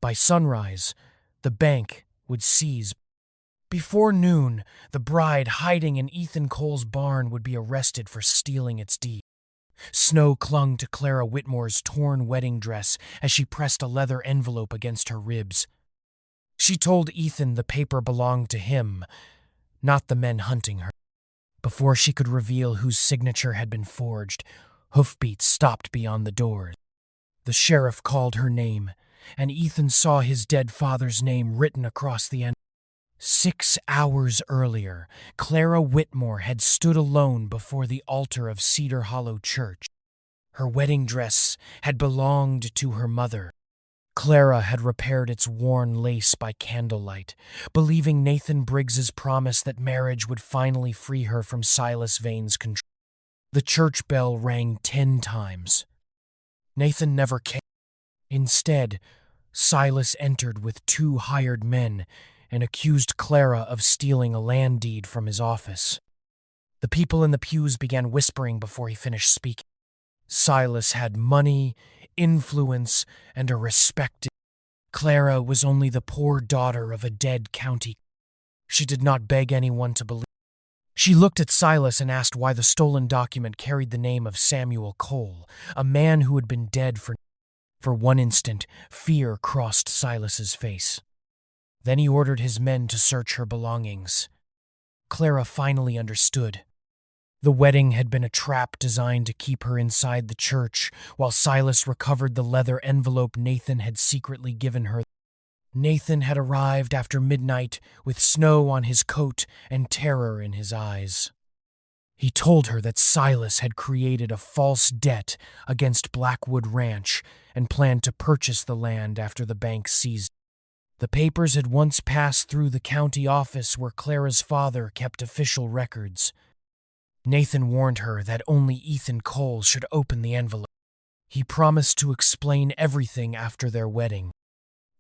By sunrise, the bank would seize. Before noon, the bride hiding in Ethan Cole's barn would be arrested for stealing its deed. Snow clung to Clara Whitmore's torn wedding dress as she pressed a leather envelope against her ribs. She told Ethan the paper belonged to him, not the men hunting her. Before she could reveal whose signature had been forged, hoofbeats stopped beyond the doors. The sheriff called her name, and Ethan saw his dead father's name written across the envelope. 6 hours earlier, Clara Whitmore had stood alone before the altar of Cedar Hollow Church. Her wedding dress had belonged to her mother. Clara had repaired its worn lace by candlelight, believing Nathan Briggs's promise that marriage would finally free her from Silas Vane's control. The church bell rang 10 times. Nathan never came. Instead, Silas entered with 2 hired men and accused Clara of stealing a land deed from his office. The people in the pews began whispering before he finished speaking. Silas had money, influence, and a respect. Clara was only the poor daughter of a dead county. She did not beg anyone to believe. She looked at Silas and asked why the stolen document carried the name of Samuel Cole, a man who had been dead for... For one instant, fear crossed Silas's face. Then he ordered his men to search her belongings. Clara finally understood. The wedding had been a trap designed to keep her inside the church, while Silas recovered the leather envelope Nathan had secretly given her. Nathan had arrived after midnight with snow on his coat and terror in his eyes. He told her that Silas had created a false debt against Blackwood Ranch and planned to purchase the land after the bank seized. The papers had once passed through the county office where Clara's father kept official records. Nathan warned her that only Ethan Cole should open the envelope. He promised to explain everything after their wedding.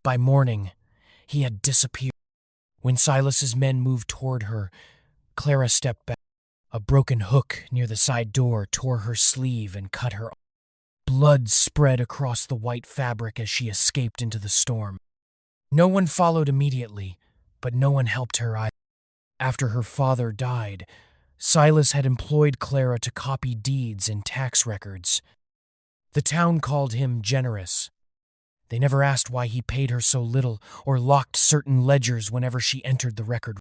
By morning, he had disappeared. When Silas's men moved toward her, Clara stepped back. A broken hook near the side door tore her sleeve and cut her. Blood spread across the white fabric as she escaped into the storm. No one followed immediately, but no one helped her either. After her father died, Silas had employed Clara to copy deeds and tax records. The town called him generous. They never asked why he paid her so little or locked certain ledgers whenever she entered the record.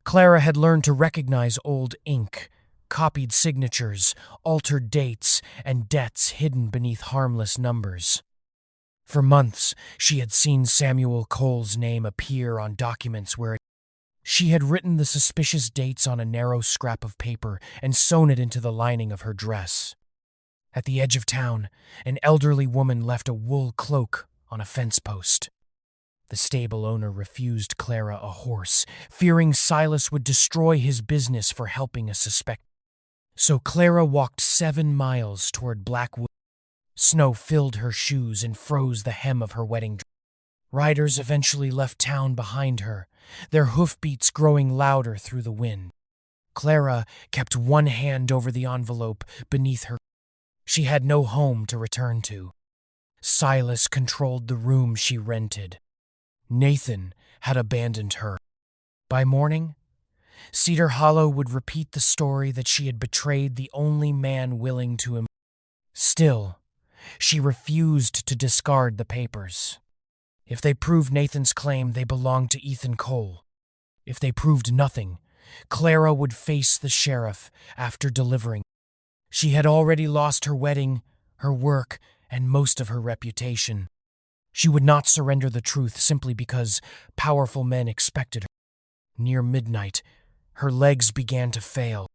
Clara had learned to recognize old ink, copied signatures, altered dates, and debts hidden beneath harmless numbers. For months, she had seen Samuel Cole's name appear on documents where she had written the suspicious dates on a narrow scrap of paper and sewn it into the lining of her dress. At the edge of town, an elderly woman left a wool cloak on a fence post. The stable owner refused Clara a horse, fearing Silas would destroy his business for helping a suspect. So Clara walked 7 miles toward Blackwood. Snow filled her shoes and froze the hem of her wedding dress. Riders eventually left town behind her, their hoofbeats growing louder through the wind. Clara kept one hand over the envelope beneath her. She had no home to return to. Silas controlled the room she rented. Nathan had abandoned her. By morning, Cedar Hollow would repeat the story that she had betrayed the only man willing to embrace. Still, she refused to discard the papers. If they proved Nathan's claim, they belonged to Ethan Cole. If they proved nothing, Clara would face the sheriff after delivering. She had already lost her wedding, her work, and most of her reputation. She would not surrender the truth simply because powerful men expected her. Near midnight, her legs began to fail.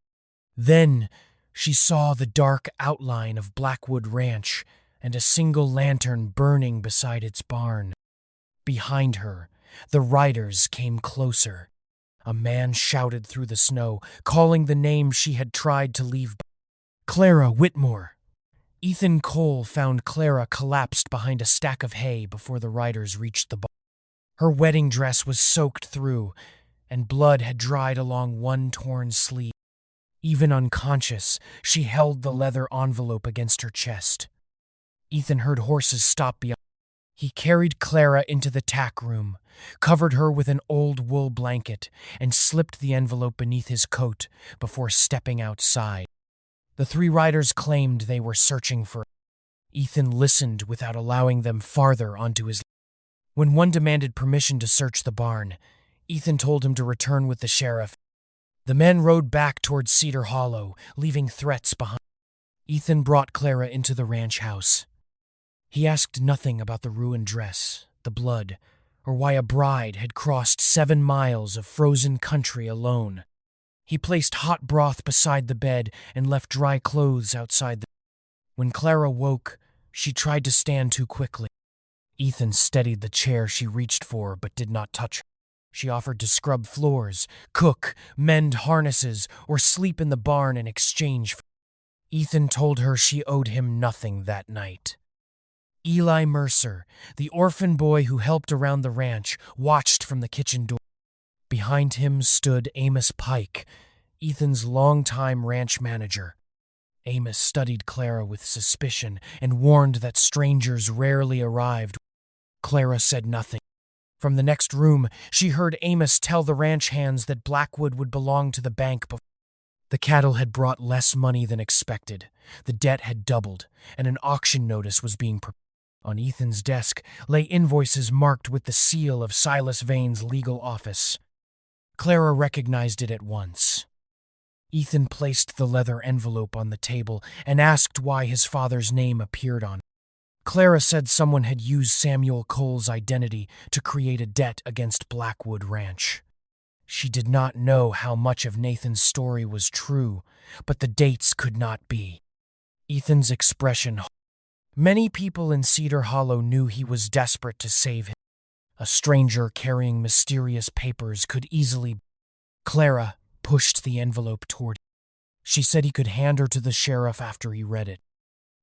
Then she saw the dark outline of Blackwood Ranch and a single lantern burning beside its barn. Behind her, the riders came closer. A man shouted through the snow, calling the name she had tried to leave. Clara Whitmore. Ethan Cole found Clara collapsed behind a stack of hay before the riders reached the barn. Her wedding dress was soaked through, and blood had dried along one torn sleeve. Even unconscious, she held the leather envelope against her chest. Ethan heard horses stop beyond. He carried Clara into the tack room, covered her with an old wool blanket, and slipped the envelope beneath his coat before stepping outside. The three riders claimed they were searching for. Ethan listened without allowing them farther onto his. When one demanded permission to search the barn, Ethan told him to return with the sheriff. The men rode back towards Cedar Hollow, leaving threats behind. Ethan brought Clara into the ranch house. He asked nothing about the ruined dress, the blood, or why a bride had crossed 7 miles of frozen country alone. He placed hot broth beside the bed and left dry clothes outside. When Clara woke, she tried to stand too quickly. Ethan steadied the chair she reached for but did not touch her. She offered to scrub floors, cook, mend harnesses, or sleep in the barn in exchange for. Ethan told her she owed him nothing that night. Eli Mercer, the orphan boy who helped around the ranch, watched from the kitchen door. Behind him stood Amos Pike, Ethan's longtime ranch manager. Amos studied Clara with suspicion and warned that strangers rarely arrived. Clara said nothing. From the next room, she heard Amos tell the ranch hands that Blackwood would belong to the bank before. The cattle had brought less money than expected. The debt had doubled, and an auction notice was being prepared. On Ethan's desk lay invoices marked with the seal of Silas Vane's legal office. Clara recognized it at once. Ethan placed the leather envelope on the table and asked why his father's name appeared on it. Clara said someone had used Samuel Cole's identity to create a debt against Blackwood Ranch. She did not know how much of Nathan's story was true, but the dates could not be. Ethan's expression. Many people in Cedar Hollow knew he was desperate to save him. A stranger carrying mysterious papers could easily. Clara pushed the envelope toward him. She said he could hand her to the sheriff after he read it.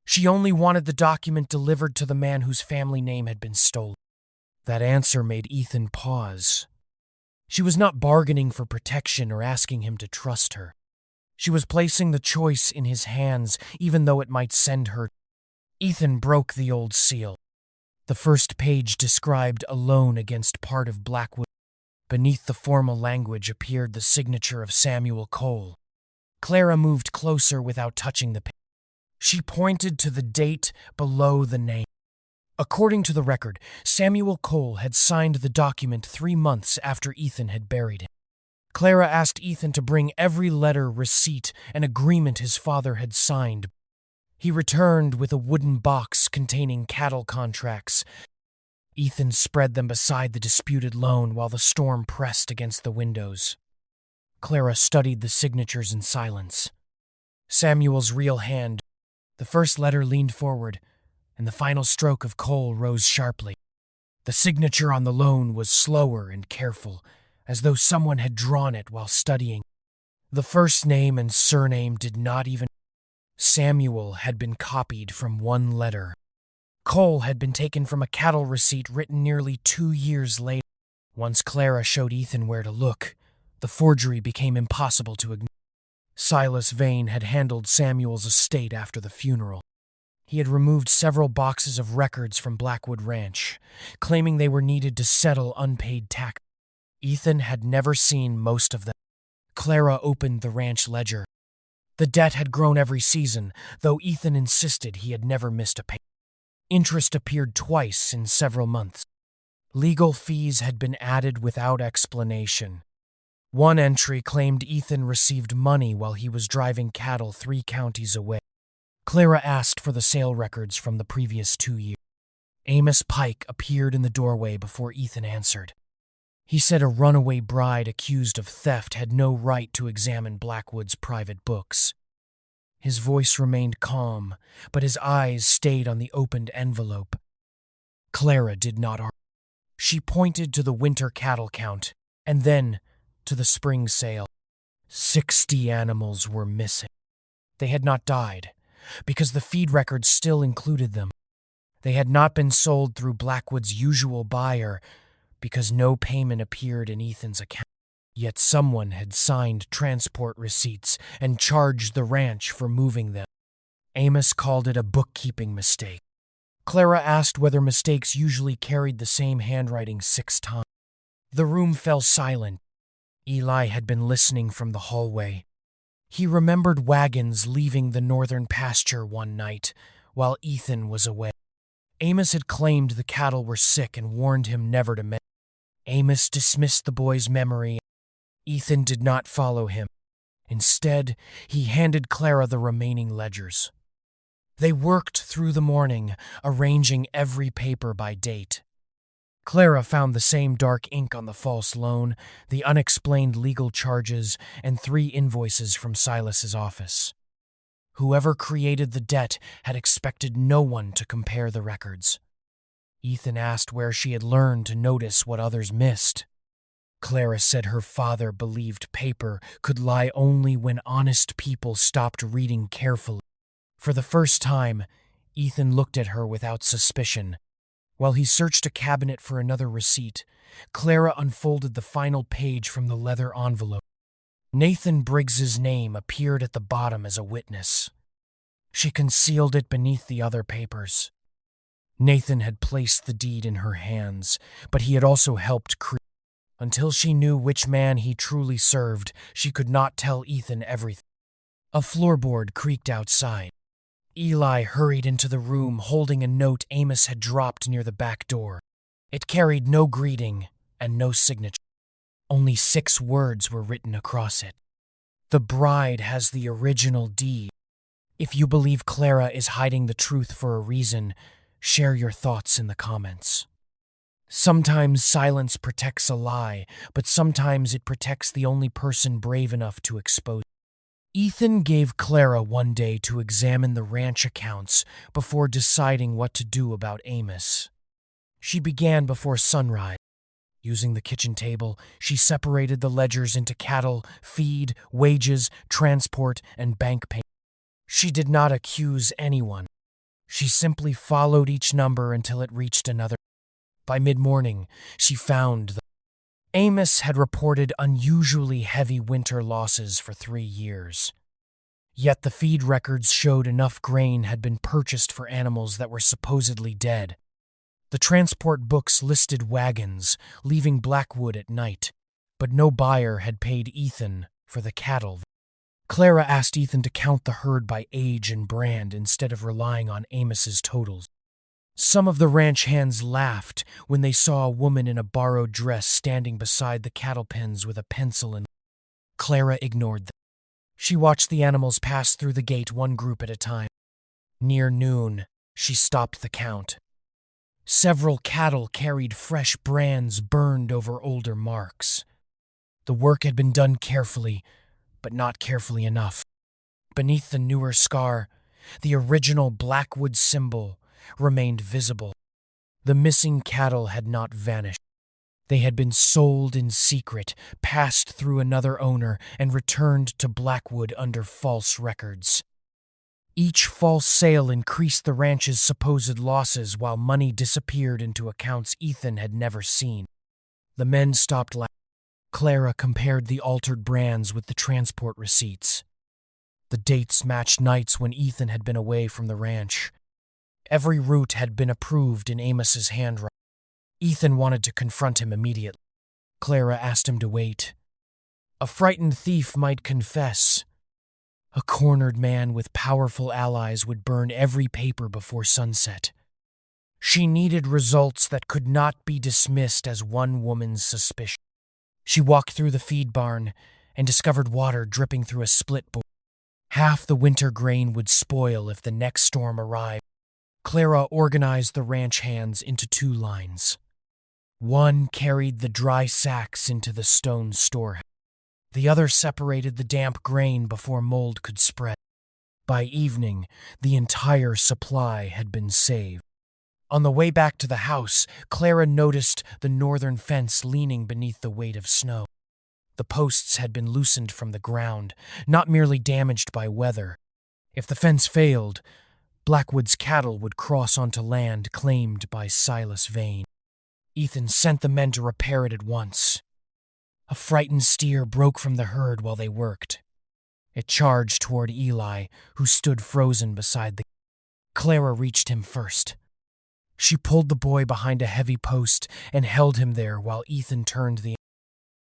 She only wanted the document delivered to the man whose family name had been stolen. That answer made Ethan pause. She was not bargaining for protection or asking him to trust her. She was placing the choice in his hands, even though it might send her. Ethan broke the old seal. The first page described a loan against part of Blackwood. Beneath the formal language appeared the signature of Samuel Cole. Clara moved closer without touching the page. She pointed to the date below the name. According to the record, Samuel Cole had signed the document 3 months after Ethan had buried him. Clara asked Ethan to bring every letter, receipt, and agreement his father had signed. He returned with a wooden box containing cattle contracts. Ethan spread them beside the disputed loan while the storm pressed against the windows. Clara studied the signatures in silence. Samuel's real hand. The first letter leaned forward, and the final stroke of Cole rose sharply. The signature on the loan was slower and careful, as though someone had drawn it while studying. The first name and surname did not even. Samuel had been copied from one letter. Cole had been taken from a cattle receipt written nearly 2 years later. Once Clara showed Ethan where to look, the forgery became impossible to ignore. Silas Vane had handled Samuel's estate after the funeral. He had removed several boxes of records from Blackwood Ranch, claiming they were needed to settle unpaid tax. Ethan had never seen most of them. Clara opened the ranch ledger. The debt had grown every season, though Ethan insisted he had never missed a payment. Interest appeared twice in several months. Legal fees had been added without explanation. One entry claimed Ethan received money while he was driving cattle 3 counties away. Clara asked for the sale records from the previous 2 years. Amos Pike appeared in the doorway before Ethan answered. He said a runaway bride accused of theft had no right to examine Blackwood's private books. His voice remained calm, but his eyes stayed on the opened envelope. Clara did not argue. She pointed to the winter cattle count, and then to the spring sale. 60 animals were missing. They had not died, because the feed records still included them. They had not been sold through Blackwood's usual buyer, because no payment appeared in Ethan's account. Yet someone had signed transport receipts and charged the ranch for moving them. Amos called it a bookkeeping mistake. Clara asked whether mistakes usually carried the same handwriting 6 times. The room fell silent. Eli had been listening from the hallway. He remembered wagons leaving the northern pasture one night while Ethan was away. Amos had claimed the cattle were sick and warned him never to mention. Amos dismissed the boy's memory. Ethan did not follow him. Instead, he handed Clara the remaining ledgers. They worked through the morning, arranging every paper by date. Clara found the same dark ink on the false loan, the unexplained legal charges, and 3 invoices from Silas's office. Whoever created the debt had expected no one to compare the records. Ethan asked where she had learned to notice what others missed. Clara said her father believed paper could lie only when honest people stopped reading carefully. For the first time, Ethan looked at her without suspicion. While he searched a cabinet for another receipt, Clara unfolded the final page from the leather envelope. Nathan Briggs's name appeared at the bottom as a witness. She concealed it beneath the other papers. Nathan had placed the deed in her hands, but he had also helped create. Until she knew which man he truly served, she could not tell Ethan everything. A floorboard creaked outside. Eli hurried into the room holding a note Amos had dropped near the back door. It carried no greeting and no signature. Only 6 words were written across it. The bride has the original deed. If you believe Clara is hiding the truth for a reason, share your thoughts in the comments. Sometimes silence protects a lie, but sometimes it protects the only person brave enough to expose it. Ethan gave Clara one day to examine the ranch accounts before deciding what to do about Amos. She began before sunrise. Using the kitchen table, she separated the ledgers into cattle, feed, wages, transport, and bank payments. She did not accuse anyone. She simply followed each number until it reached another. By mid-morning, she found that Amos had reported unusually heavy winter losses for 3 years. Yet the feed records showed enough grain had been purchased for animals that were supposedly dead. The transport books listed wagons, leaving Blackwood at night, but no buyer had paid Ethan for the cattle. Clara asked Ethan to count the herd by age and brand instead of relying on Amos's totals. Some of the ranch hands laughed when they saw a woman in a borrowed dress standing beside the cattle pens with a pencil and Clara ignored them. She watched the animals pass through the gate one group at a time. Near noon, she stopped the count. Several cattle carried fresh brands burned over older marks. The work had been done carefully, but not carefully enough. Beneath the newer scar, the original Blackwood symbol remained visible. The missing cattle had not vanished. They had been sold in secret, passed through another owner, and returned to Blackwood under false records. Each false sale increased the ranch's supposed losses while money disappeared into accounts Ethan had never seen. The men stopped laughing. Clara compared the altered brands with the transport receipts. The dates matched nights when Ethan had been away from the ranch. Every route had been approved in Amos's handwriting. Ethan wanted to confront him immediately. Clara asked him to wait. A frightened thief might confess. A cornered man with powerful allies would burn every paper before sunset. She needed results that could not be dismissed as one woman's suspicion. She walked through the feed barn and discovered water dripping through a split board. Half the winter grain would spoil if the next storm arrived. Clara organized the ranch hands into 2 lines. One carried the dry sacks into the stone storehouse. The other separated the damp grain before mold could spread. By evening, the entire supply had been saved. On the way back to the house, Clara noticed the northern fence leaning beneath the weight of snow. The posts had been loosened from the ground, not merely damaged by weather. If the fence failed, Blackwood's cattle would cross onto land claimed by Silas Vane. Ethan sent the men to repair it at once. A frightened steer broke from the herd while they worked. It charged toward Eli, who stood frozen beside the... Clara reached him first. She pulled the boy behind a heavy post and held him there while Ethan turned the.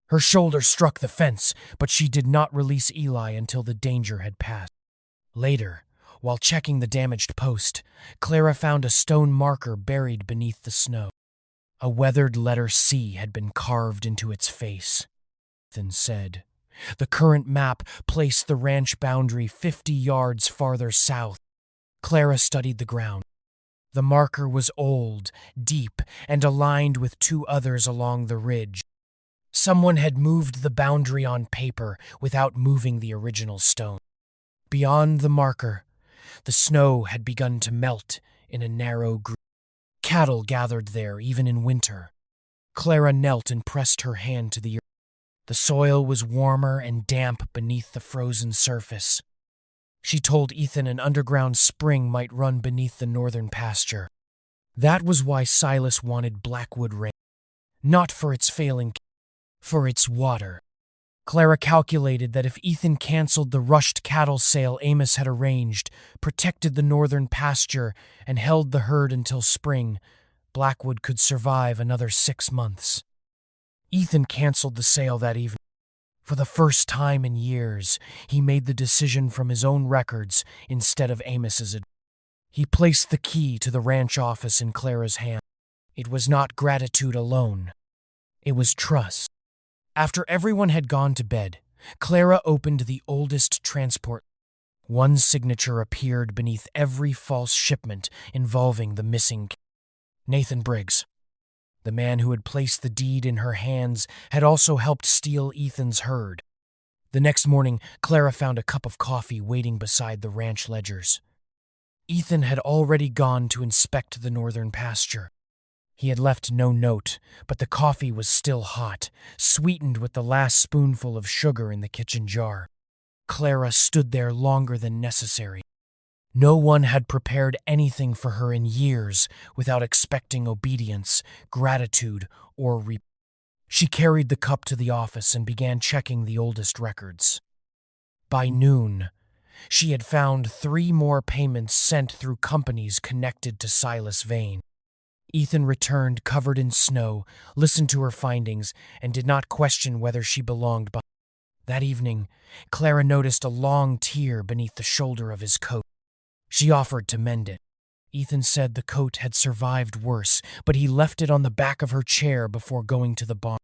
Her shoulder struck the fence, but she did not release Eli until the danger had passed. Later, while checking the damaged post, Clara found a stone marker buried beneath the snow. A weathered letter C had been carved into its face. Ethan said. The current map placed the ranch boundary 50 yards farther south. Clara studied the ground. The marker was old, deep, and aligned with 2 others along the ridge. Someone had moved the boundary on paper without moving the original stone. Beyond the marker, the snow had begun to melt in a narrow groove. Cattle gathered there even in winter. Clara knelt and pressed her hand to the earth. The soil was warmer and damp beneath the frozen surface. She told Ethan an underground spring might run beneath the northern pasture. That was why Silas wanted Blackwood Ranch. Not for its failing, for its water. Clara calculated that if Ethan canceled the rushed cattle sale Amos had arranged, protected the northern pasture, and held the herd until spring, Blackwood could survive another 6 months. Ethan canceled the sale that evening. For the first time in years, he made the decision from his own records instead of Amos's. He placed the key to the ranch office in Clara's hand. It was not gratitude alone. It was trust. After everyone had gone to bed, Clara opened the oldest transport. One signature appeared beneath every false shipment involving the missing Nathan Briggs. The man who had placed the deed in her hands had also helped steal Ethan's herd. The next morning, Clara found a cup of coffee waiting beside the ranch ledgers. Ethan had already gone to inspect the northern pasture. He had left no note, but the coffee was still hot, sweetened with the last spoonful of sugar in the kitchen jar. Clara stood there longer than necessary. No one had prepared anything for her in years without expecting obedience, gratitude, or She carried the cup to the office and began checking the oldest records. By noon, she had found 3 more payments sent through companies connected to Silas Vane. Ethan returned covered in snow, listened to her findings, and did not question whether she belonged behind. That evening, Clara noticed a long tear beneath the shoulder of his coat. She offered to mend it. Ethan said the coat had survived worse, but he left it on the back of her chair before going to the barn.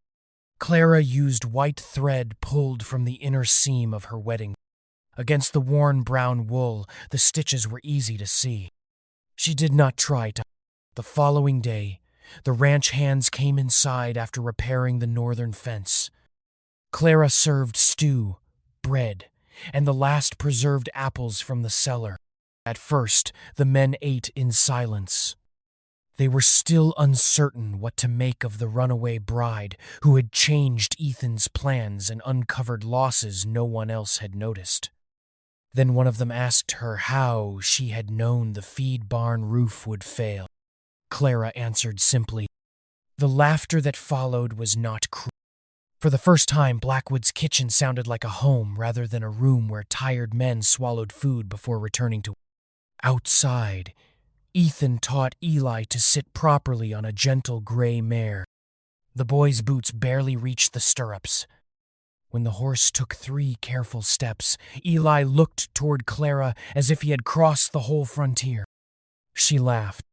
Clara used white thread pulled from the inner seam of her wedding. Against the worn brown wool, the stitches were easy to see. She did not try to. The following day, the ranch hands came inside after repairing the northern fence. Clara served stew, bread, and the last preserved apples from the cellar. At first, the men ate in silence. They were still uncertain what to make of the runaway bride who had changed Ethan's plans and uncovered losses no one else had noticed. Then one of them asked her how she had known the feed barn roof would fail. Clara answered simply. The laughter that followed was not cruel. For the first time, Blackwood's kitchen sounded like a home rather than a room where tired men swallowed food before returning to. Outside, Ethan taught Eli to sit properly on a gentle gray mare. The boy's boots barely reached the stirrups. When the horse took 3 careful steps, Eli looked toward Clara as if he had crossed the whole frontier. She laughed.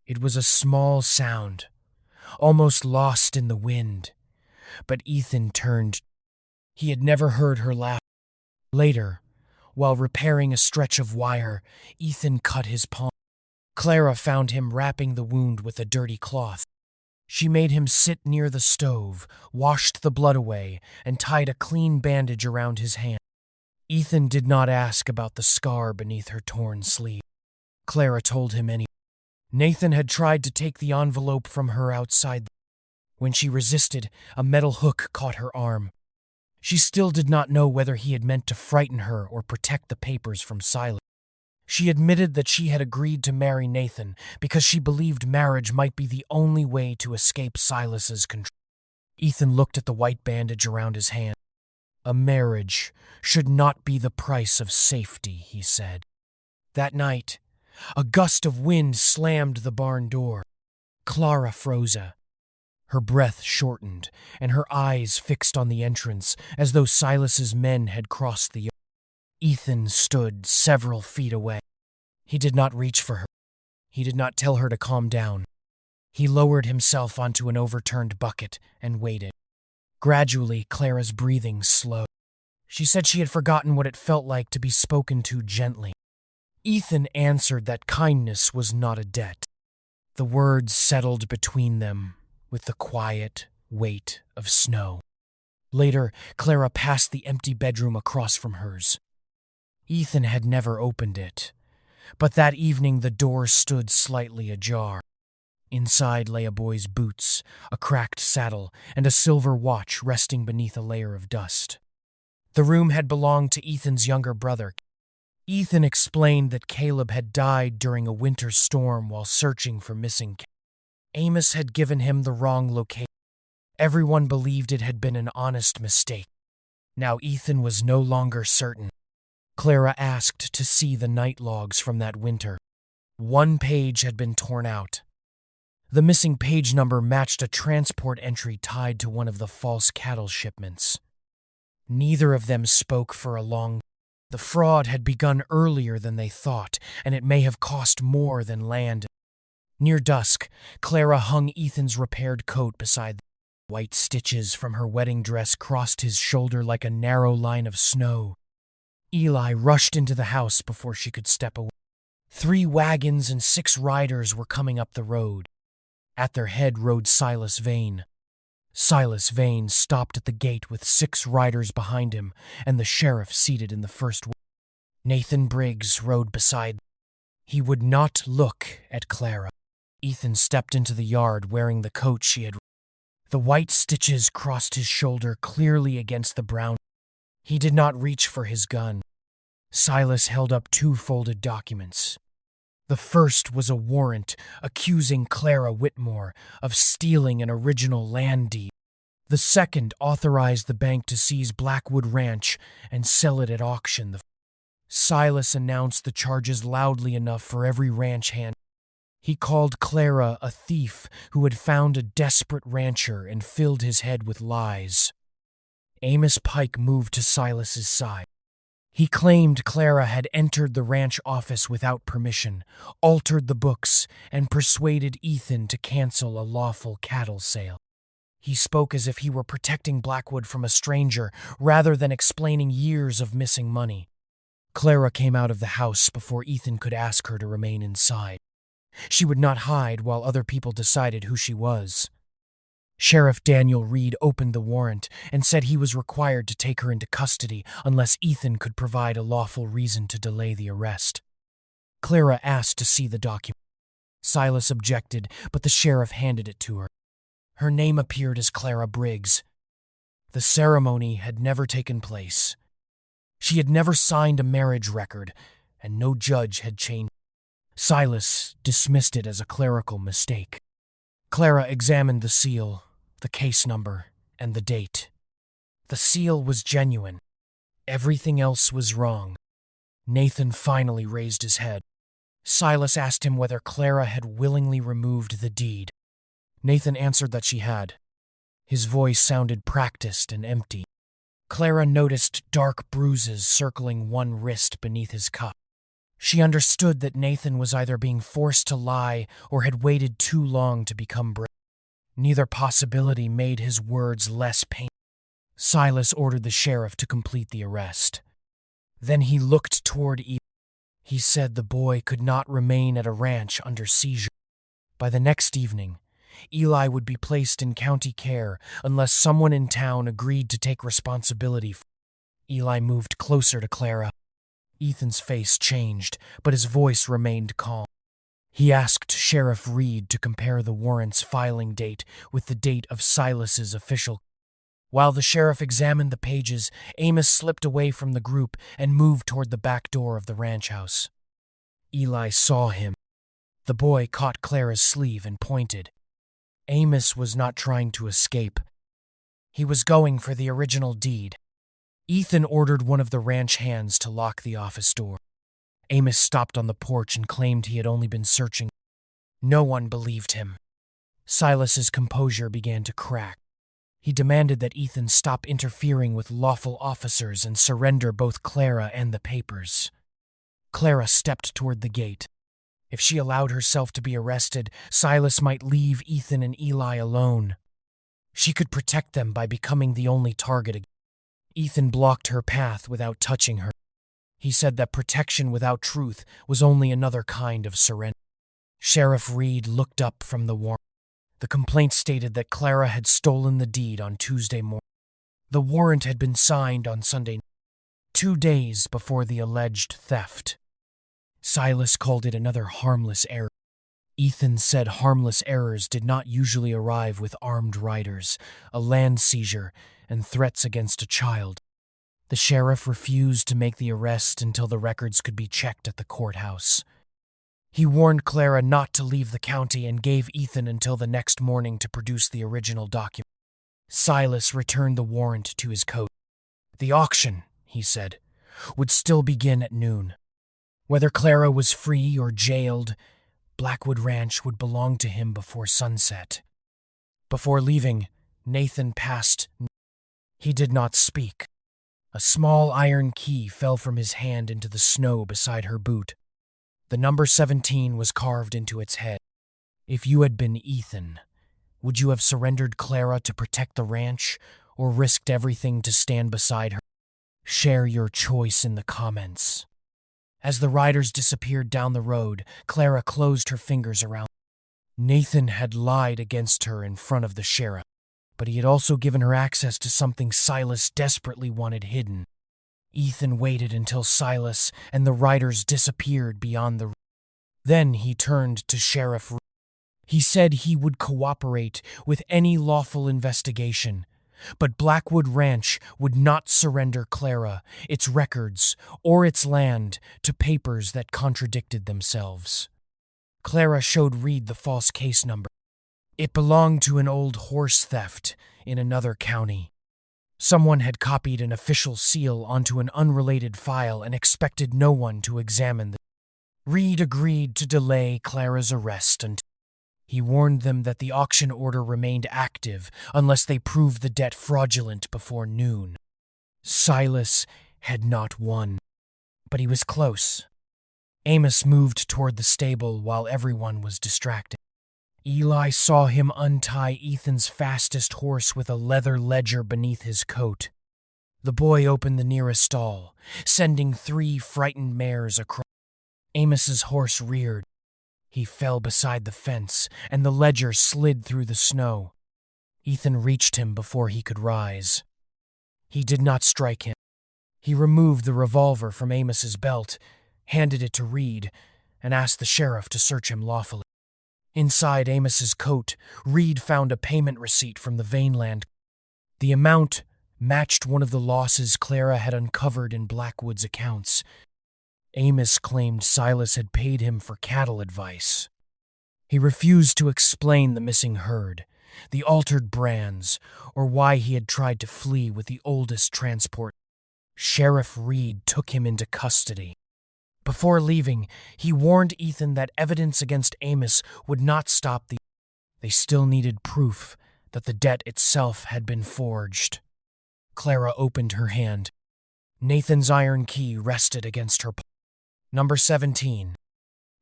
It was a small sound, almost lost in the wind. But Ethan turned. He had never heard her laugh. Later, while repairing a stretch of wire, Ethan cut his palm. Clara found him wrapping the wound with a dirty cloth. She made him sit near the stove, washed the blood away, and tied a clean bandage around his hand. Ethan did not ask about the scar beneath her torn sleeve. Clara told him anyway. Nathan had tried to take the envelope from her outside. When she resisted, a metal hook caught her arm. She still did not know whether he had meant to frighten her or protect the papers from Silas. She admitted that she had agreed to marry Nathan because she believed marriage might be the only way to escape Silas's control. Ethan looked at the white bandage around his hand. A marriage should not be the price of safety, he said. That night, a gust of wind slammed the barn door. Clara froze. Her breath shortened, and her eyes fixed on the entrance, as though Silas's men had crossed the yard. Ethan stood several feet away. He did not reach for her. He did not tell her to calm down. He lowered himself onto an overturned bucket and waited. Gradually, Clara's breathing slowed. She said she had forgotten what it felt like to be spoken to gently. Ethan answered that kindness was not a debt. The words settled between them with the quiet weight of snow. Later, Clara passed the empty bedroom across from hers. Ethan had never opened it, but that evening the door stood slightly ajar. Inside lay a boy's boots, a cracked saddle, and a silver watch resting beneath a layer of dust. The room had belonged to Ethan's younger brother. Ethan explained that Caleb had died during a winter storm while searching for missing Caleb. Amos had given him the wrong location. Everyone believed it had been an honest mistake. Now Ethan was no longer certain. Clara asked to see the night logs from that winter. One page had been torn out. The missing page number matched a transport entry tied to one of the false cattle shipments. Neither of them spoke for a long time. The fraud had begun earlier than they thought, and it may have cost more than land. Near dusk, Clara hung Ethan's repaired coat beside them. White stitches from her wedding dress crossed his shoulder like a narrow line of snow. Eli rushed into the house before she could step away. 3 wagons and 6 riders were coming up the road. At their head rode Silas Vane. Silas Vane stopped at the gate with 6 riders behind him and the sheriff seated in the first wagon. Nathan Briggs rode beside them. He would not look at Clara. Ethan stepped into the yard wearing the coat she had. The white stitches crossed his shoulder clearly against the brown. He did not reach for his gun. Silas held up 2 folded documents. The first was a warrant accusing Clara Whitmore of stealing an original land deed. The second authorized the bank to seize Blackwood Ranch and sell it at auction. Silas announced the charges loudly enough for every ranch hand. He called Clara a thief who had found a desperate rancher and filled his head with lies. Amos Pike moved to Silas's side. He claimed Clara had entered the ranch office without permission, altered the books, and persuaded Ethan to cancel a lawful cattle sale. He spoke as if he were protecting Blackwood from a stranger rather than explaining years of missing money. Clara came out of the house before Ethan could ask her to remain inside. She would not hide while other people decided who she was. Sheriff Daniel Reed opened the warrant and said he was required to take her into custody unless Ethan could provide a lawful reason to delay the arrest. Clara asked to see the document. Silas objected, but the sheriff handed it to her. Her name appeared as Clara Briggs. The ceremony had never taken place. She had never signed a marriage record, and no judge had changed. Silas dismissed it as a clerical mistake. Clara examined the seal, the case number, and the date. The seal was genuine. Everything else was wrong. Nathan finally raised his head. Silas asked him whether Clara had willingly removed the deed. Nathan answered that she had. His voice sounded practiced and empty. Clara noticed dark bruises circling one wrist beneath his cuff. She understood that Nathan was either being forced to lie or had waited too long to become brave. Neither possibility made his words less painful. Silas ordered the sheriff to complete the arrest. Then he looked toward Eli. He said the boy could not remain at a ranch under seizure. By the next evening, Eli would be placed in county care unless someone in town agreed to take responsibility. Eli moved closer to Clara. Ethan's face changed, but his voice remained calm. He asked Sheriff Reed to compare the warrant's filing date with the date of Silas's official. While the sheriff examined the pages, Amos slipped away from the group and moved toward the back door of the ranch house. Eli saw him. The boy caught Clara's sleeve and pointed. Amos was not trying to escape. He was going for the original deed. Ethan ordered one of the ranch hands to lock the office door. Amos stopped on the porch and claimed he had only been searching. No one believed him. Silas's composure began to crack. He demanded that Ethan stop interfering with lawful officers and surrender both Clara and the papers. Clara stepped toward the gate. If she allowed herself to be arrested, Silas might leave Ethan and Eli alone. She could protect them by becoming the only target. Ethan blocked her path without touching her. He said that protection without truth was only another kind of surrender. Sheriff Reed looked up from the warrant. The complaint stated that Clara had stolen the deed on Tuesday morning. The warrant had been signed on Sunday, 2 days before the alleged theft. Silas called it another harmless error. Ethan said harmless errors did not usually arrive with armed riders, a land seizure, and threats against a child. The sheriff refused to make the arrest until the records could be checked at the courthouse. He warned Clara not to leave the county and gave Ethan until the next morning to produce the original document. Silas returned the warrant to his coat. The auction, he said, would still begin at noon. Whether Clara was free or jailed, Blackwood Ranch would belong to him before sunset. Before leaving, Nathan passed. He did not speak. A small iron key fell from his hand into the snow beside her boot. The number 17 was carved into its head. If you had been Ethan, would you have surrendered Clara to protect the ranch, or risked everything to stand beside her? Share your choice in the comments. As the riders disappeared down the road, Clara closed her fingers around. Nathan had lied against her in front of the sheriff, but he had also given her access to something Silas desperately wanted hidden. Ethan waited until Silas and the riders disappeared beyond the... Then he turned to Sheriff. He said he would cooperate with any lawful investigation, but Blackwood Ranch would not surrender Clara, its records, or its land to papers that contradicted themselves. Clara showed Reed the false case number. It belonged to an old horse theft in another county. Someone had copied an official seal onto an unrelated file and expected no one to examine it. Reed agreed to delay Clara's arrest until he warned them that the auction order remained active unless they proved the debt fraudulent before noon. Silas had not won, but he was close. Amos moved toward the stable while everyone was distracted. Eli saw him untie Ethan's fastest horse with a leather ledger beneath his coat. The boy opened the nearest stall, sending 3 frightened mares across. Amos's horse reared. He fell beside the fence, and the ledger slid through the snow. Ethan reached him before he could rise. He did not strike him. He removed the revolver from Amos's belt, handed it to Reed, and asked the sheriff to search him lawfully. Inside Amos's coat, Reed found a payment receipt from the Vaneland. The amount matched one of the losses Clara had uncovered in Blackwood's accounts. Amos claimed Silas had paid him for cattle advice. He refused to explain the missing herd, the altered brands, or why he had tried to flee with the oldest transport. Sheriff Reed took him into custody. Before leaving, he warned Ethan that evidence against Amos would not stop the... They still needed proof that the debt itself had been forged. Clara opened her hand. Nathan's iron key rested against her palm. Number 17.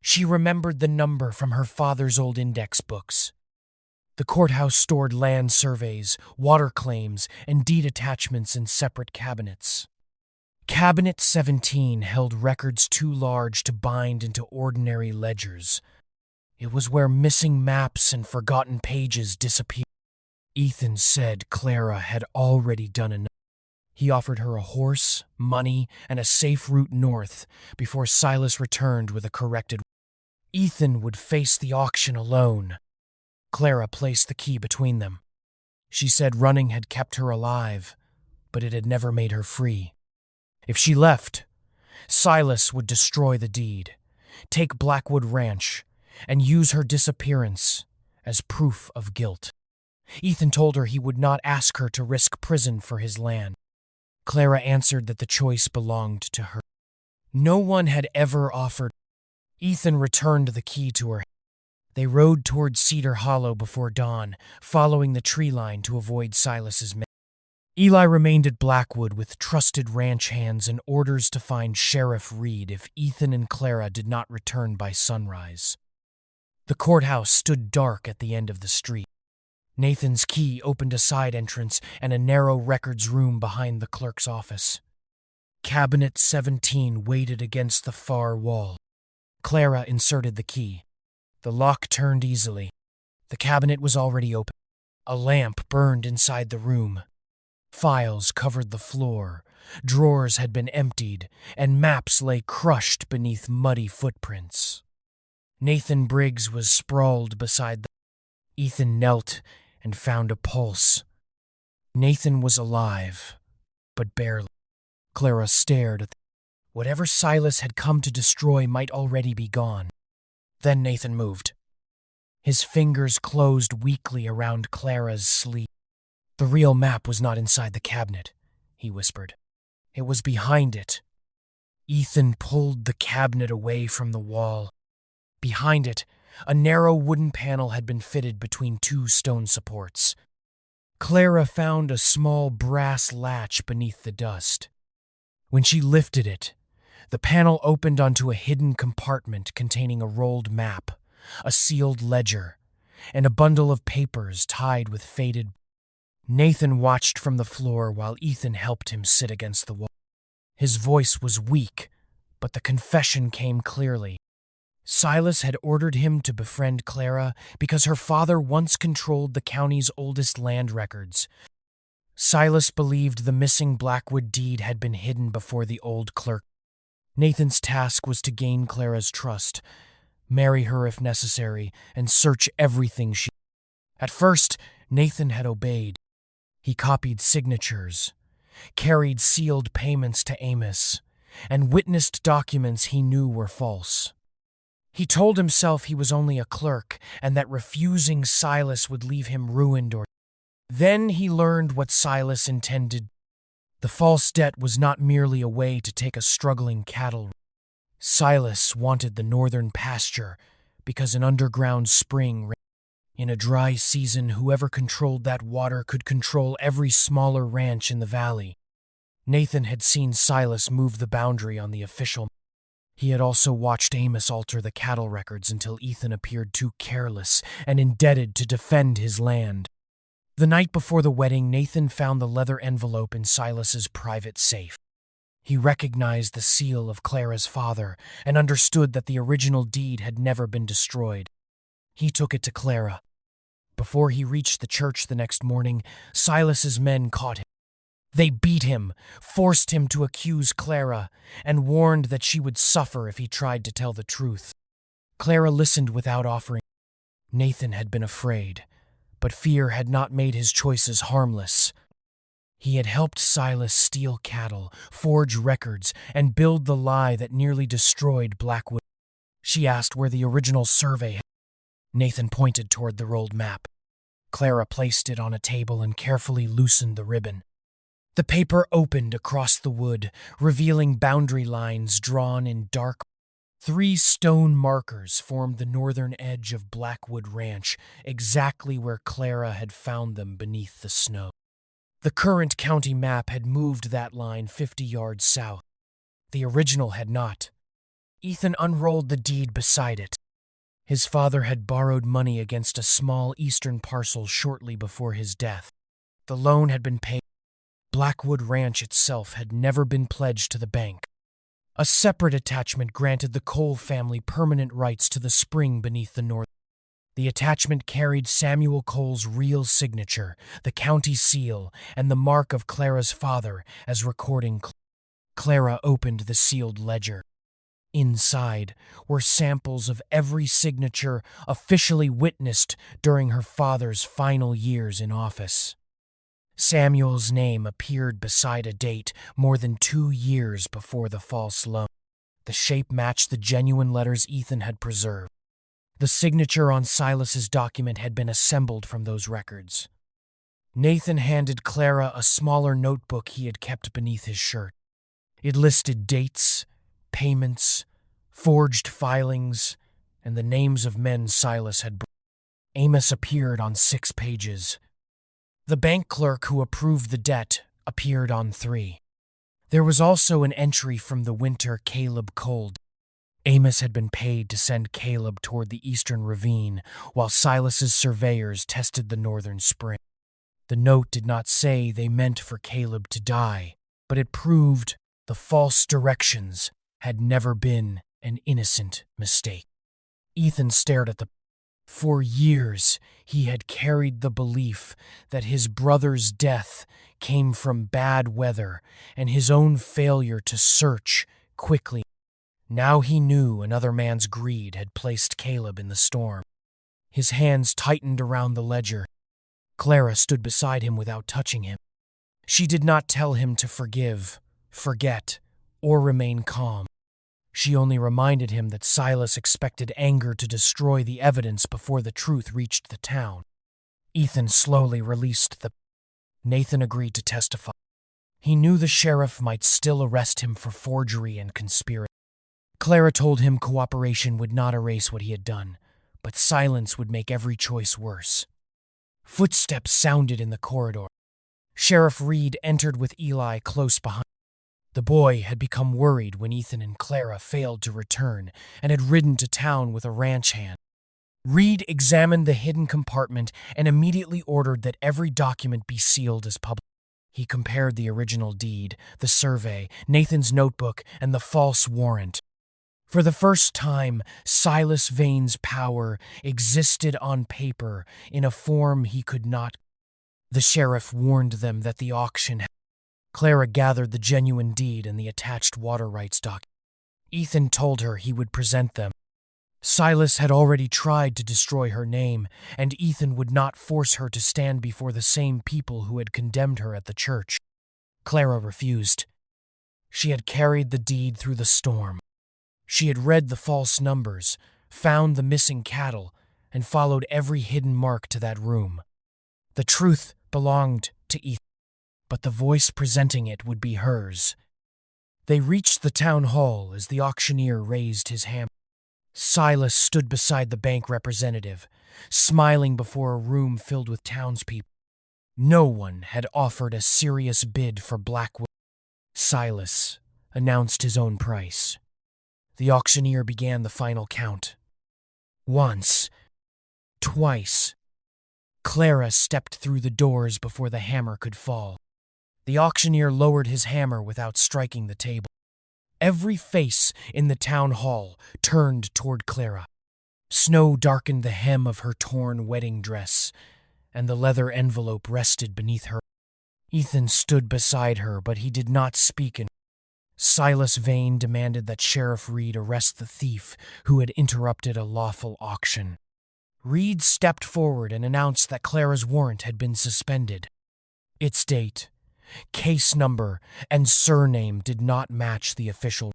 She remembered the number from her father's old index books. The courthouse stored land surveys, water claims, and deed attachments in separate cabinets. Cabinet 17 held records too large to bind into ordinary ledgers. It was where missing maps and forgotten pages disappeared. Ethan said Clara had already done enough. He offered her a horse, money, and a safe route north before Silas returned with a corrected. Ethan would face the auction alone. Clara placed the key between them. She said running had kept her alive, but it had never made her free. If she left, Silas would destroy the deed, take Blackwood Ranch, and use her disappearance as proof of guilt. Ethan told her he would not ask her to risk prison for his land. Clara answered that the choice belonged to her. No one had ever offered. Ethan returned the key to her. They rode toward Cedar Hollow before dawn, following the tree line to avoid Silas's men. Eli remained at Blackwood with trusted ranch hands and orders to find Sheriff Reed if Ethan and Clara did not return by sunrise. The courthouse stood dark at the end of the street. Nathan's key opened a side entrance and a narrow records room behind the clerk's office. Cabinet 17 waited against the far wall. Clara inserted the key. The lock turned easily. The cabinet was already open. A lamp burned inside the room. Files covered the floor. Drawers had been emptied, and maps lay crushed beneath muddy footprints. Nathan Briggs was sprawled beside the... Ethan knelt and found a pulse. Nathan was alive, but barely. Clara stared at whatever Silas had come to destroy might already be gone. Then Nathan moved. His fingers closed weakly around Clara's sleeve. The real map was not inside the cabinet, he whispered. It was behind it. Ethan pulled the cabinet away from the wall. Behind it, a narrow wooden panel had been fitted between two stone supports. Clara found a small brass latch beneath the dust. When she lifted it, the panel opened onto a hidden compartment containing a rolled map, a sealed ledger, and a bundle of papers tied with faded... Nathan watched from the floor while Ethan helped him sit against the wall. His voice was weak, but the confession came clearly. Silas had ordered him to befriend Clara because her father once controlled the county's oldest land records. Silas believed the missing Blackwood deed had been hidden before the old clerk. Nathan's task was to gain Clara's trust, marry her if necessary, and search everything she... At first, Nathan had obeyed. He copied signatures, carried sealed payments to Amos, and witnessed documents he knew were false. He told himself he was only a clerk and that refusing Silas would leave him ruined or... Then he learned what Silas intended. The false debt was not merely a way to take a struggling cattle. Silas wanted the northern pasture because an underground spring... In a dry season, whoever controlled that water could control every smaller ranch in the valley. Nathan had seen Silas move the boundary on the official. He had also watched Amos alter the cattle records until Ethan appeared too careless and indebted to defend his land. The night before the wedding, Nathan found the leather envelope in Silas's private safe. He recognized the seal of Clara's father and understood that the original deed had never been destroyed. He took it to Clara. Before he reached the church the next morning, Silas's men caught him. They beat him, forced him to accuse Clara, and warned that she would suffer if he tried to tell the truth. Clara listened without offering. Nathan had been afraid, but fear had not made his choices harmless. He had helped Silas steal cattle, forge records, and build the lie that nearly destroyed Blackwood. She asked where the original survey had. Nathan pointed toward the rolled map. Clara placed it on a table and carefully loosened the ribbon. The paper opened across the wood, revealing boundary lines drawn in dark. 3 stone markers formed the northern edge of Blackwood Ranch, exactly where Clara had found them beneath the snow. The current county map had moved that line 50 yards south. The original had not. Ethan unrolled the deed beside it. His father had borrowed money against a small eastern parcel shortly before his death. The loan had been paid. Blackwood Ranch itself had never been pledged to the bank. A separate attachment granted the Cole family permanent rights to the spring beneath the north. The attachment carried Samuel Cole's real signature, the county seal, and the mark of Clara's father as recording. Clara opened the sealed ledger. Inside were samples of every signature officially witnessed during her father's final years in office. Samuel's name appeared beside a date more than 2 years before the false loan. The shape matched the genuine letters Ethan had preserved. The signature on Silas's document had been assembled from those records. Nathan handed Clara a smaller notebook he had kept beneath his shirt. It listed dates, payments, forged filings, and the names of men Silas had brought. Amos appeared on 6 pages. The bank clerk who approved the debt appeared on 3. There was also an entry from the winter Caleb Cold. Amos had been paid to send Caleb toward the eastern ravine, while Silas's surveyors tested the northern spring. The note did not say they meant for Caleb to die, but it proved the false directions had never been an innocent mistake. Ethan stared at the... For years, he had carried the belief that his brother's death came from bad weather and his own failure to search quickly. Now he knew another man's greed had placed Caleb in the storm. His hands tightened around the ledger. Clara stood beside him without touching him. She did not tell him to forgive, forget, or remain calm. She only reminded him that Silas expected anger to destroy the evidence before the truth reached the town. Ethan slowly released the... Nathan agreed to testify. He knew the sheriff might still arrest him for forgery and conspiracy. Clara told him cooperation would not erase what he had done, but silence would make every choice worse. Footsteps sounded in the corridor. Sheriff Reed entered with Eli close behind. The boy had become worried when Ethan and Clara failed to return and had ridden to town with a ranch hand. Reed examined the hidden compartment and immediately ordered that every document be sealed as public. He compared the original deed, the survey, Nathan's notebook, and the false warrant. For the first time, Silas Vane's power existed on paper in a form he could not. The sheriff warned them that the auction had... Clara gathered the genuine deed and the attached water rights document. Ethan told her he would present them. Silas had already tried to destroy her name, and Ethan would not force her to stand before the same people who had condemned her at the church. Clara refused. She had carried the deed through the storm. She had read the false numbers, found the missing cattle, and followed every hidden mark to that room. The truth belonged to Ethan, but the voice presenting it would be hers. They reached the town hall as the auctioneer raised his hammer. Silas stood beside the bank representative, smiling before a room filled with townspeople. No one had offered a serious bid for Blackwood. Silas announced his own price. The auctioneer began the final count. Once, twice. Clara stepped through the doors before the hammer could fall. The auctioneer lowered his hammer without striking the table. Every face in the town hall turned toward Clara. Snow darkened the hem of her torn wedding dress, and the leather envelope rested beneath her. Ethan stood beside her, but he did not speak. Silas Vane demanded that Sheriff Reed arrest the thief who had interrupted a lawful auction. Reed stepped forward and announced that Clara's warrant had been suspended. Its date, case number, and surname did not match the official.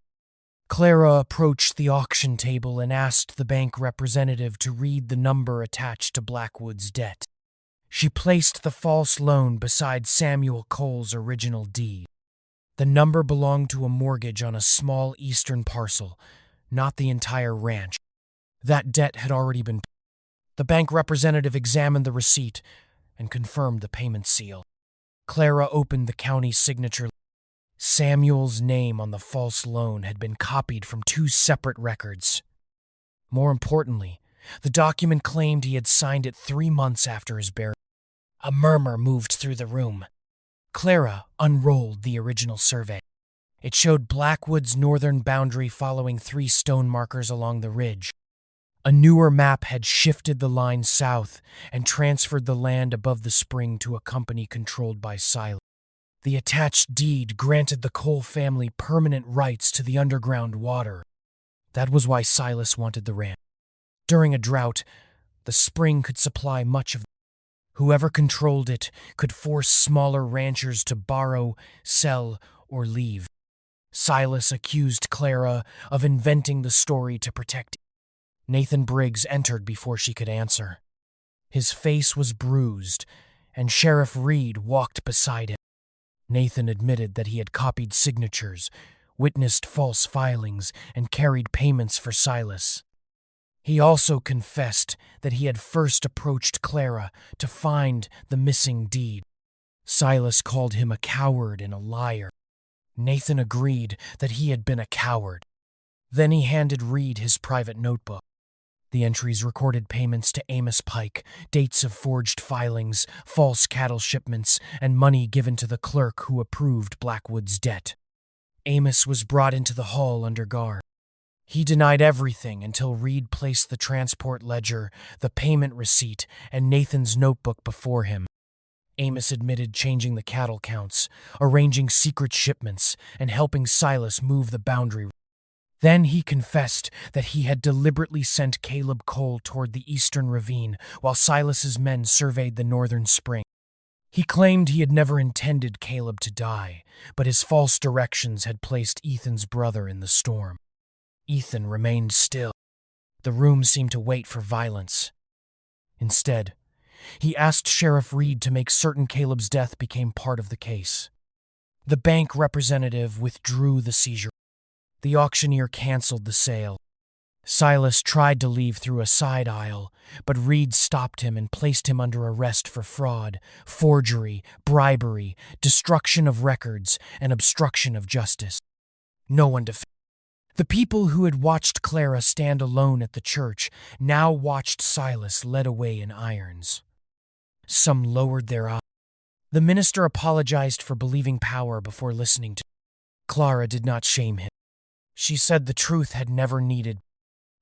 Clara approached the auction table and asked the bank representative to read the number attached to Blackwood's debt. She placed the false loan beside Samuel Cole's original deed. The number belonged to a mortgage on a small eastern parcel, not the entire ranch. That debt had already been paid. The bank representative examined the receipt and confirmed the payment seal. Clara opened the county signature. Samuel's name on the false loan had been copied from 2 separate records. More importantly, the document claimed he had signed it 3 months after his burial. A murmur moved through the room. Clara unrolled the original survey. It showed Blackwood's northern boundary following 3 stone markers along the ridge. A newer map had shifted the line south and transferred the land above the spring to a company controlled by Silas. The attached deed granted the Cole family permanent rights to the underground water. That was why Silas wanted the ranch. During a drought, the spring could supply much of. Whoever controlled it could force smaller ranchers to borrow, sell, or leave. Silas accused Clara of inventing the story to protect. Nathan Briggs entered before she could answer. His face was bruised, and Sheriff Reed walked beside him. Nathan admitted that he had copied signatures, witnessed false filings, and carried payments for Silas. He also confessed that he had first approached Clara to find the missing deed. Silas called him a coward and a liar. Nathan agreed that he had been a coward. Then he handed Reed his private notebook. The entries recorded payments to Amos Pike, dates of forged filings, false cattle shipments, and money given to the clerk who approved Blackwood's debt. Amos was brought into the hall under guard. He denied everything until Reed placed the transport ledger, the payment receipt, and Nathan's notebook before him. Amos admitted changing the cattle counts, arranging secret shipments, and helping Silas move the boundary. Then he confessed that he had deliberately sent Caleb Cole toward the eastern ravine while Silas's men surveyed the northern spring. He claimed he had never intended Caleb to die, but his false directions had placed Ethan's brother in the storm. Ethan remained still. The room seemed to wait for violence. Instead, he asked Sheriff Reed to make certain Caleb's death became part of the case. The bank representative withdrew the seizure. The auctioneer canceled the sale. Silas tried to leave through a side aisle, but Reed stopped him and placed him under arrest for fraud, forgery, bribery, destruction of records, and obstruction of justice. No one defended. The people who had watched Clara stand alone at the church now watched Silas led away in irons. Some lowered their eyes. The minister apologized for believing power before listening to. Clara did not shame him. She said the truth had never needed.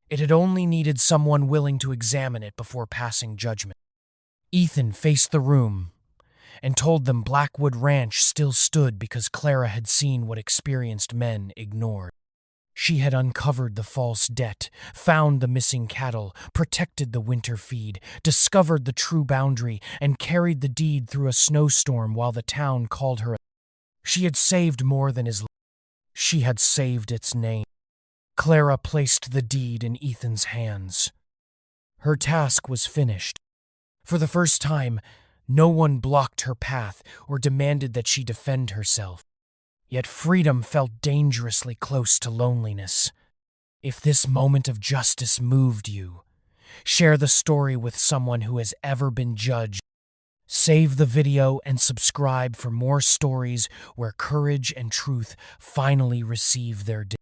It had only needed someone willing to examine it before passing judgment. Ethan faced the room and told them Blackwood Ranch still stood because Clara had seen what experienced men ignored. She had uncovered the false debt, found the missing cattle, protected the winter feed, discovered the true boundary, and carried the deed through a snowstorm while the town called her. She had saved more than his life. She had saved its name. Clara placed the deed in Ethan's hands. Her task was finished. For the first time, no one blocked her path or demanded that she defend herself. Yet freedom felt dangerously close to loneliness. If this moment of justice moved you, share the story with someone who has ever been judged. Save the video and subscribe for more stories where courage and truth finally receive their day.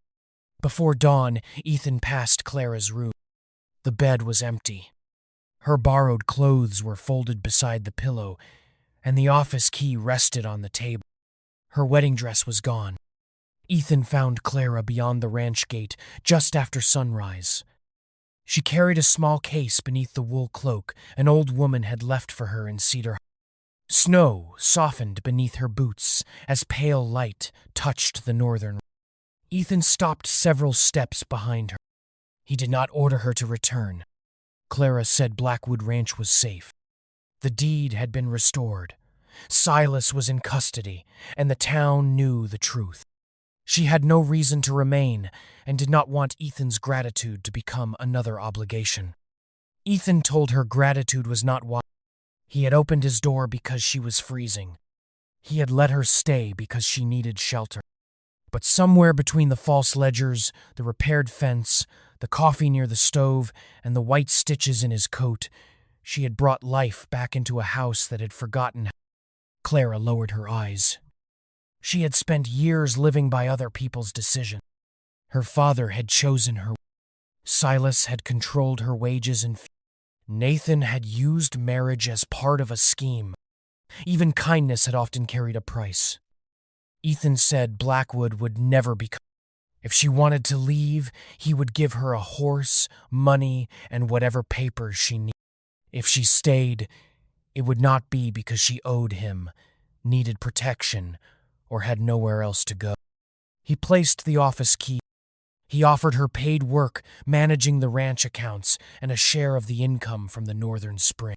Before dawn, Ethan passed Clara's room. The bed was empty. Her borrowed clothes were folded beside the pillow, and the office key rested on the table. Her wedding dress was gone. Ethan found Clara beyond the ranch gate just after sunrise. She carried a small case beneath the wool cloak an old woman had left for her in Cedar Hollow. Snow softened beneath her boots as pale light touched the northern. Ethan stopped several steps behind her. He did not order her to return. Clara said Blackwood Ranch was safe. The deed had been restored. Silas was in custody, and the town knew the truth. She had no reason to remain and did not want Ethan's gratitude to become another obligation. Ethan told her gratitude was not why. He had opened his door because she was freezing. He had let her stay because she needed shelter. But somewhere between the false ledgers, the repaired fence, the coffee near the stove, and the white stitches in his coat, she had brought life back into a house that had forgotten. Clara lowered her eyes. She had spent years living by other people's decisions. Her father had chosen her. Silas had controlled her wages and Nathan had used marriage as part of a scheme. Even kindness had often carried a price. Ethan said Blackwood would never become. If she wanted to leave, he would give her a horse, money, and whatever papers she needed. If she stayed, it would not be because she owed him, needed protection, or had nowhere else to go. He placed the office key. He offered her paid work managing the ranch accounts and a share of the income from the northern spring.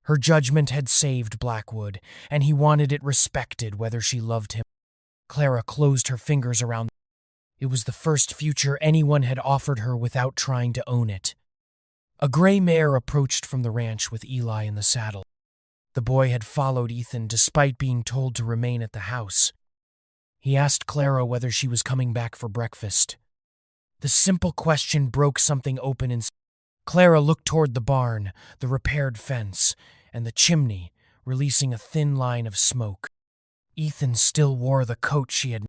Her judgment had saved Blackwood, and he wanted it respected whether she loved him. Clara closed her fingers around. It was the first future anyone had offered her without trying to own it. A gray mare approached from the ranch with Eli in the saddle. The boy had followed Ethan despite being told to remain at the house. He asked Clara whether she was coming back for breakfast. The simple question broke something open inside. Clara looked toward the barn, the repaired fence, and the chimney, releasing a thin line of smoke. Ethan still wore the coat she had.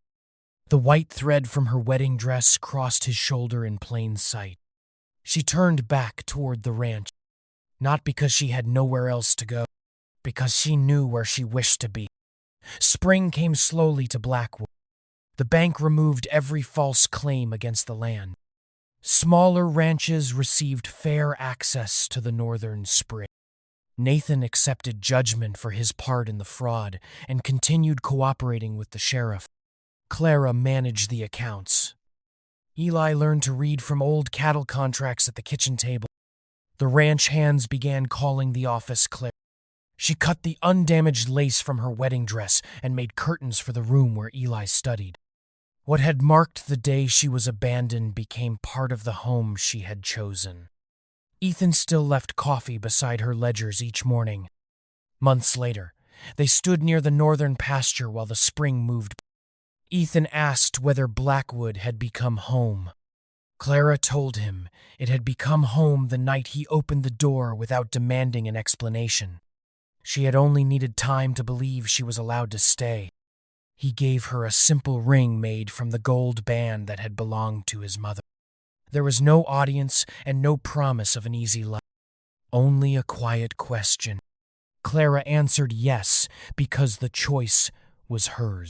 The white thread from her wedding dress crossed his shoulder in plain sight. She turned back toward the ranch, not because she had nowhere else to go, because she knew where she wished to be. Spring came slowly to Blackwood. The bank removed every false claim against the land. Smaller ranches received fair access to the northern spring. Nathan accepted judgment for his part in the fraud and continued cooperating with the sheriff. Clara managed the accounts. Eli learned to read from old cattle contracts at the kitchen table. The ranch hands began calling the office Clara. She cut the undamaged lace from her wedding dress and made curtains for the room where Eli studied. What had marked the day she was abandoned became part of the home she had chosen. Ethan still left coffee beside her ledgers each morning. Months later, they stood near the northern pasture while the spring moved. Ethan asked whether Blackwood had become home. Clara told him it had become home the night he opened the door without demanding an explanation. She had only needed time to believe she was allowed to stay. He gave her a simple ring made from the gold band that had belonged to his mother. There was no audience and no promise of an easy life, only a quiet question. Clara answered yes because the choice was hers.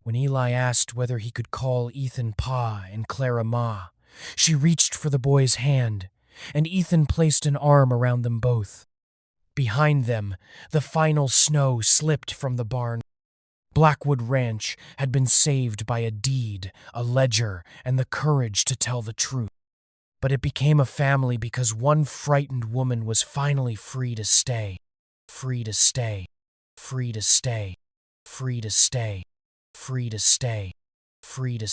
When Eli asked whether he could call Ethan Pa and Clara Ma, she reached for the boy's hand, and Ethan placed an arm around them both. Behind them, the final snow slipped from the barn. Blackwood Ranch had been saved by a deed, a ledger, and the courage to tell the truth. But it became a family because one frightened woman was finally free to stay. Free to stay. Free to stay. Free to stay. Free to stay. Free to